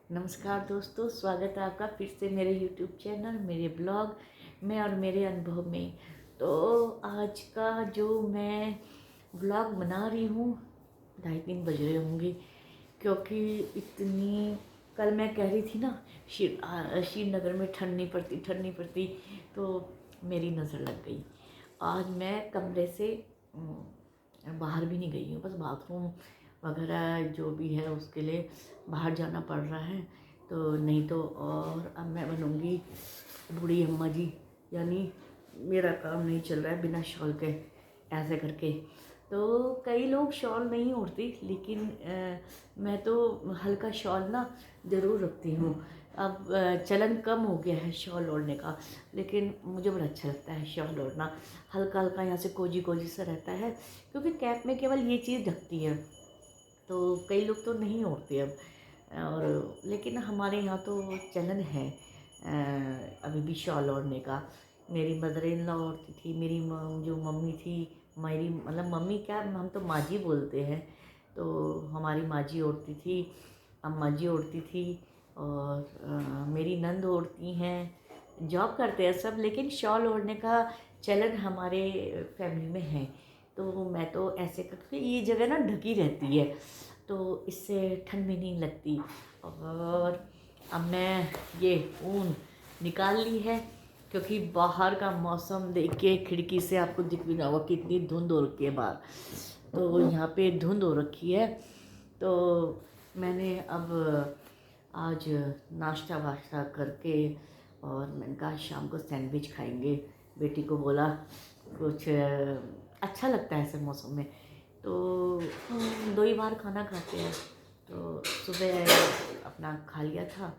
नमस्कार दोस्तों, स्वागत है आपका फिर से मेरे यूट्यूब चैनल, मेरे ब्लॉग में और मेरे अनुभव में। तो आज का जो मैं ब्लॉग बना रही हूँ 2:30-3 बज रहे होंगे, क्योंकि इतनी कल मैं कह रही थी ना श्रीनगर में ठंड नहीं पड़ती, तो मेरी नज़र लग गई। आज मैं कमरे से बाहर भी नहीं गई हूँ, बस बाथरूम वगैरह जो भी है उसके लिए बाहर जाना पड़ रहा है। तो नहीं तो और अब मैं बनूँगी बूढ़ी अम्मा जी, यानी मेरा काम नहीं चल रहा है बिना शॉल के ऐसे करके। तो कई लोग शॉल नहीं ओढ़ती, लेकिन मैं तो हल्का शॉल ना ज़रूर रखती हूँ। अब चलन कम हो गया है शॉल ओढ़ने का, लेकिन मुझे बड़ा अच्छा लगता है शॉल ओढ़ना। हल्का हल्का यहाँ से कोजी कोजी सा रहता है, क्योंकि कैप में केवल ये चीज़ ढकती है। तो कई लोग तो नहीं ओढ़ते अब, और लेकिन हमारे यहाँ तो चलन है अभी भी शॉल ओढ़ने का। मेरी मदर इन लॉ ओढ़ती थी, मेरी जो मम्मी थी, मेरी मतलब मम्मी क्या, हम तो माँ जी बोलते हैं। तो हमारी माँ जी ओढ़ती थी, अम्मा जी ओढ़ती थी, और मेरी नंद ओढ़ती हैं। जॉब करते हैं सब, लेकिन शॉल ओढ़ने का चलन हमारे फैमिली में है। तो मैं तो ऐसे करके, ये जगह ना ढकी रहती है, तो इससे ठंड भी नहीं लगती। और अब मैं ये ऊन निकाल ली है, क्योंकि बाहर का मौसम देख के खिड़की से आपको दिख भी ना होगा कितनी धुंध हो रखी है बाहर। तो यहाँ पे धुंध हो रखी है। तो मैंने अब आज नाश्ता वाश्ता करके, और मैंने कहा शाम को सैंडविच खाएंगे। बेटी को बोला कुछ अच्छा लगता है ऐसे मौसम में, तो दो ही बार खाना खाते हैं। तो सुबह अपना खा लिया था,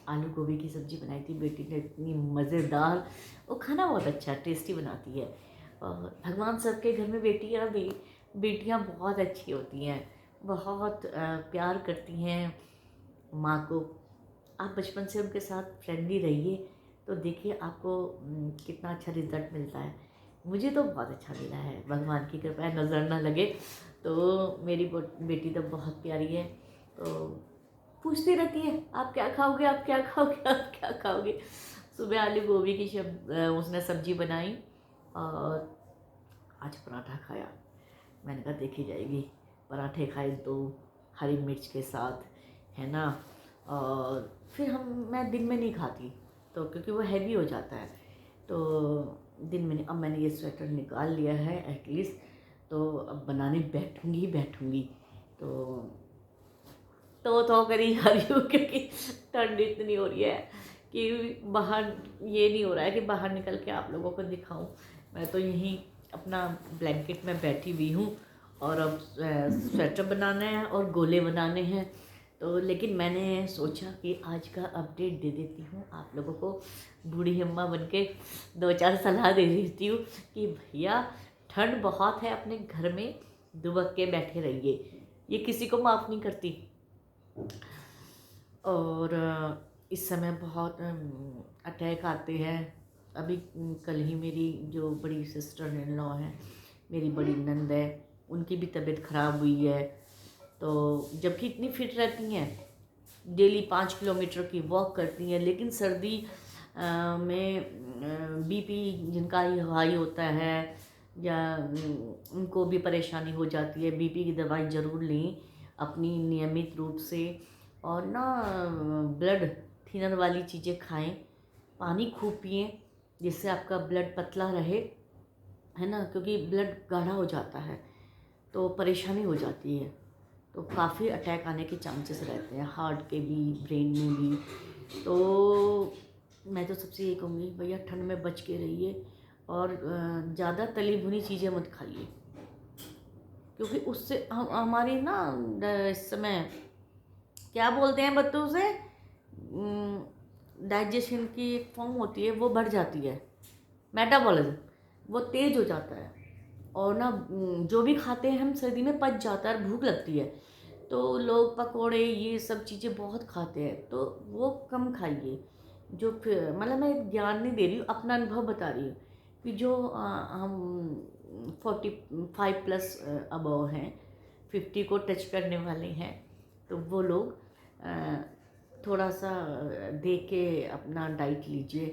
आलू गोभी की सब्ज़ी बनाई थी बेटी ने, इतनी मज़ेदार। वो खाना बहुत अच्छा टेस्टी बनाती है। और भगवान सबके घर में बेटियां भी, बेटियां बहुत अच्छी होती हैं, बहुत प्यार करती हैं माँ को। आप बचपन से उनके साथ फ्रेंडली रहिए, तो देखिए आपको कितना अच्छा रिजल्ट मिलता है। मुझे तो बहुत अच्छा मिला है, भगवान की कृपा है, नज़र ना लगे। तो मेरी बेटी तो बहुत प्यारी है। तो पूछती रहती है आप क्या खाओगे, आप क्या खाओगे, आप क्या खाओगे। सुबह आलू गोभी की उसने सब्जी बनाई, और आज पराठा खाया। मैंने कहा देखी जाएगी, पराठे खाए तो हरी मिर्च के साथ, है ना। और फिर मैं दिन में नहीं खाती, तो क्योंकि वो हैवी हो जाता है। तो दिन में नहीं, अब मैंने ये स्वेटर निकाल लिया है एटलीस्ट, तो अब बनाने बैठूंगी ही बैठूंगी। तो करी जा रही हूँ, क्योंकि ठंड इतनी हो रही है कि बाहर ये नहीं हो रहा है कि बाहर निकल के आप लोगों को दिखाऊं। मैं तो यहीं अपना ब्लैंकेट में बैठी हुई हूँ, और अब स्वेटर बनाना है और गोले बनाने हैं। तो लेकिन मैंने सोचा कि आज का अपडेट दे देती हूँ आप लोगों को, बूढ़ी अम्मा बन के 2-4 सलाह दे देती हूँ कि भैया ठंड बहुत है, अपने घर में दुबक के बैठे रहिए, ये किसी को माफ़ नहीं करती। और इस समय बहुत अटैक आते हैं। अभी कल ही मेरी जो बड़ी सिस्टर इन लॉ है, मेरी बड़ी नंद है, उनकी भी तबीयत ख़राब हुई है। तो जबकि इतनी फिट रहती हैं, डेली 5 किलोमीटर की वॉक करती हैं, लेकिन सर्दी में बीपी जिनका हाई होता है, या उनको भी परेशानी हो जाती है। बीपी की दवाई ज़रूर लें अपनी नियमित रूप से, और ना ब्लड थिनर वाली चीज़ें खाएं, पानी खूब पिएं, जिससे आपका ब्लड पतला रहे, है ना, क्योंकि ब्लड गाढ़ा हो जाता है तो परेशानी हो जाती है। तो काफ़ी अटैक आने के चांसेस रहते हैं, हार्ट के भी, ब्रेन में भी। तो मैं तो सबसे यही कहूँगी भैया ठंड में बच के रहिए, और ज़्यादा तली भुनी चीज़ें मत खाइए, क्योंकि उससे हमारी ना इस समय क्या बोलते हैं बच्चों से, डाइजेशन की एक फॉर्म होती है, वो बढ़ जाती है, मेटाबॉलिज्म वो तेज हो जाता है। और ना जो भी खाते हैं हम सर्दी में पच जाता है, भूख लगती है। तो लोग पकोड़े ये सब चीज़ें बहुत खाते हैं, तो वो कम खाइए। जो फिर मतलब मैं ज्ञान नहीं दे रही हूँ, अपना अनुभव बता रही हूँ कि जो हम 45+ अबव हैं, 50 को टच करने वाले हैं, तो वो लोग थोड़ा सा देख के अपना डाइट लीजिए।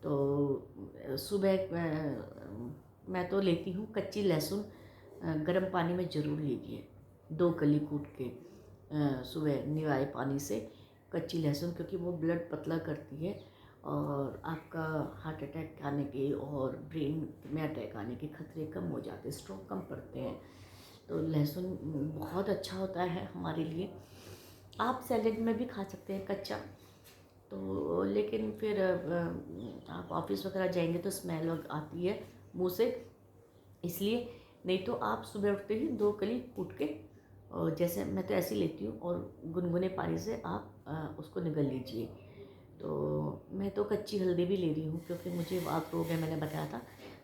तो सुबह मैं तो लेती हूँ कच्ची लहसुन, गर्म पानी में ज़रूर लीजिए, 2 कली कूट के सुबह निवाए पानी से कच्ची लहसुन, क्योंकि वो ब्लड पतला करती है और आपका हार्ट अटैक आने के और ब्रेन में अटैक आने के खतरे कम हो जाते हैं, स्ट्रोक कम पड़ते हैं। तो लहसुन बहुत अच्छा होता है हमारे लिए। आप सैलेड में भी खा सकते हैं कच्चा, तो लेकिन फिर आप ऑफिस वगैरह जाएंगे तो स्मेल आती है मुंह से, इसलिए नहीं तो आप सुबह उठते ही 2 कली कूट के, और जैसे मैं तो ऐसे ही लेती हूँ, और गुनगुने पानी से आप उसको निगल लीजिए। तो मैं तो कच्ची हल्दी भी ले रही हूँ, क्योंकि मुझे वात रोग है, मैंने बताया था,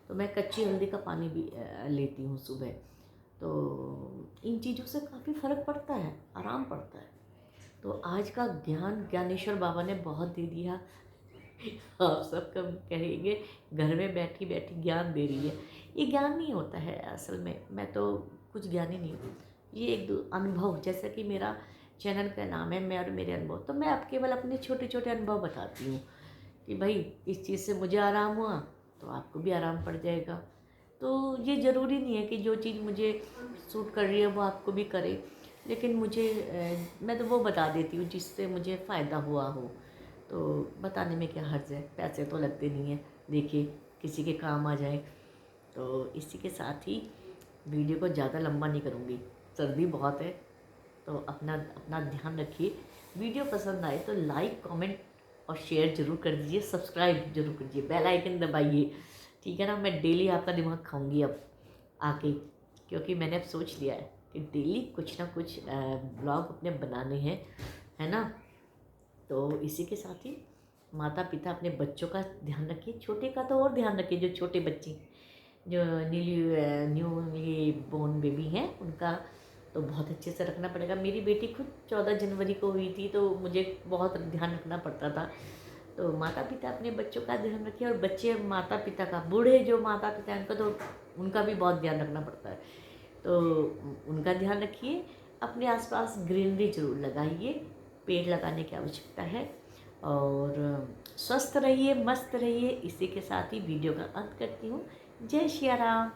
तो मैं कच्ची हल्दी का पानी भी लेती हूँ सुबह। तो इन चीज़ों से काफ़ी फ़र्क पड़ता है, आराम पड़ता है। तो आज का ज्ञान ज्ञानेश्वर बाबा ने बहुत दे दिया। आप सब कब कहेंगे घर में बैठी बैठी ज्ञान दे रही है, ये ज्ञान नहीं होता है असल में, मैं तो कुछ ज्ञानी नहीं हूँ, ये एक अनुभव, जैसा कि मेरा चैनल का नाम है मैं और मेरे अनुभव, तो मैं अब केवल अपने छोटे छोटे अनुभव बताती हूँ कि भाई इस चीज़ से मुझे आराम हुआ तो आपको भी आराम पड़ जाएगा। तो ये ज़रूरी नहीं है कि जो चीज़ मुझे सूट कर रही है वो आपको भी करे, लेकिन मुझे मैं तो वो बता देती हूँ जिससे मुझे फ़ायदा हुआ हो, तो बताने में क्या हर्ज है, पैसे तो लगते नहीं हैं, देखिए किसी के काम आ जाए। तो इसी के साथ ही वीडियो को ज़्यादा लंबा नहीं करूँगी, सर्दी बहुत है, तो अपना अपना ध्यान रखिए। वीडियो पसंद आए तो लाइक कमेंट और शेयर ज़रूर कर दीजिए, सब्सक्राइब जरूर कीजिए, बेल आइकन दबाइए, ठीक है ना। मैं डेली आपका दिमाग खाऊंगी अब आके, क्योंकि मैंने अब सोच लिया है कि डेली कुछ ना कुछ ब्लॉग अपने बनाने हैं, है ना। तो इसी के साथ ही माता पिता अपने बच्चों का ध्यान रखिए, छोटे का तो और ध्यान रखिए, जो छोटे बच्चे जो न्यूली बोर्न बेबी हैं उनका तो बहुत अच्छे से रखना पड़ेगा। मेरी बेटी खुद 14 जनवरी को हुई थी, तो मुझे बहुत ध्यान रखना पड़ता था। तो माता पिता अपने बच्चों का ध्यान रखिए, और बच्चे माता पिता का, बूढ़े जो माता पिता हैं उनका तो उनका भी बहुत ध्यान रखना पड़ता है। तो उनका ध्यान रखिए, अपने आसपास ग्रीनरी जरूर लगाइए, पेड़ लगाने की आवश्यकता है। और स्वस्थ रहिए, मस्त रहिए। इसी के साथ ही वीडियो का अंत करती हूँ। जय श्री राम।